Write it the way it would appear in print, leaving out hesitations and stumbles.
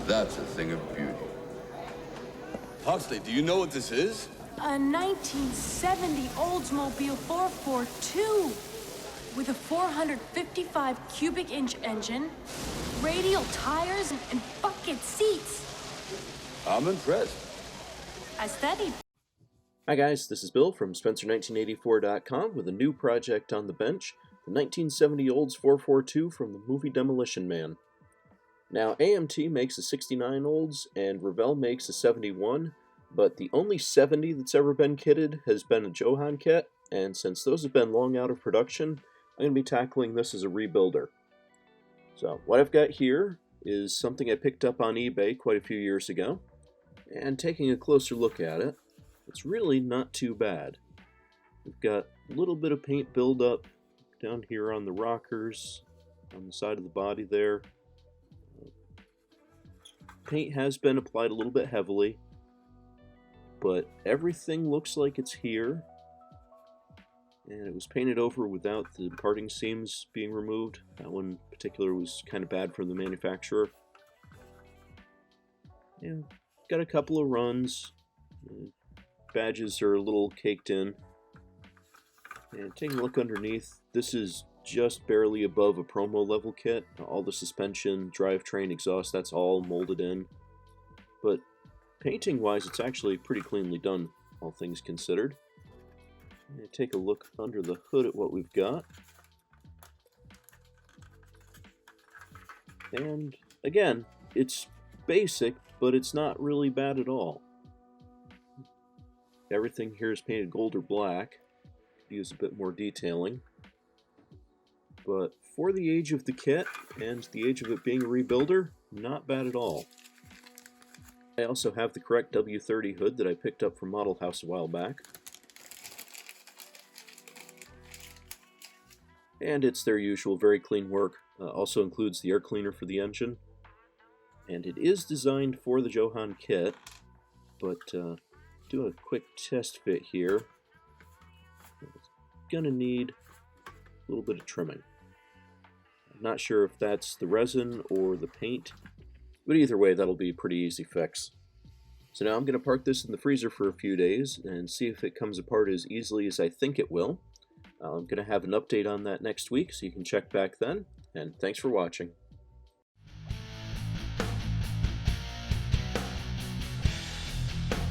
That's a thing of beauty. Huxley, do you know what this is? A 1970 Oldsmobile 442 with a 455 cubic inch engine, radial tires, and bucket seats. I'm impressed. I studied. Hi guys, this is Bill from Spencer1984.com with a new project on the bench, the 1970 Olds 442 from the movie Demolition Man. Now, AMT makes a 69 Olds and Revell makes a 71, but the only 70 that's ever been kitted has been a Johann kit, and since those have been long out of production, I'm going to be tackling this as a rebuilder. So, what I've got here is something I picked up on eBay quite a few years ago, and taking a closer look at it, it's really not too bad. We've got a little bit of paint buildup down here on the rockers, on the side of the body there. Paint has been applied a little bit heavily, but everything looks like it's here. And it was painted over without the parting seams being removed. That one in particular was kind of bad from the manufacturer. Yeah, got a couple of runs. Badges are a little caked in. And taking a look underneath, this is just barely above a promo level kit. All the suspension, drivetrain, exhaust, that's all molded in. But painting wise, it's actually pretty cleanly done, all things considered. Take a look under the hood at what we've got. And again, it's basic, but it's not really bad at all. Everything here is painted gold or black. Could use a bit more detailing. But for the age of the kit, and the age of it being a rebuilder, not bad at all. I also have the correct W30 hood that I picked up from Model House a while back. And it's their usual very clean work. Also includes the air cleaner for the engine. And it is designed for the Johann kit, but do a quick test fit here. It's gonna need a little bit of trimming. I'm not sure if that's the resin or the paint, but either way, that'll be a pretty easy fix. So now I'm gonna park this in the freezer for a few days and see if it comes apart as easily as I think it will. I'm going to have an update on that next week, so you can check back then, and thanks for watching.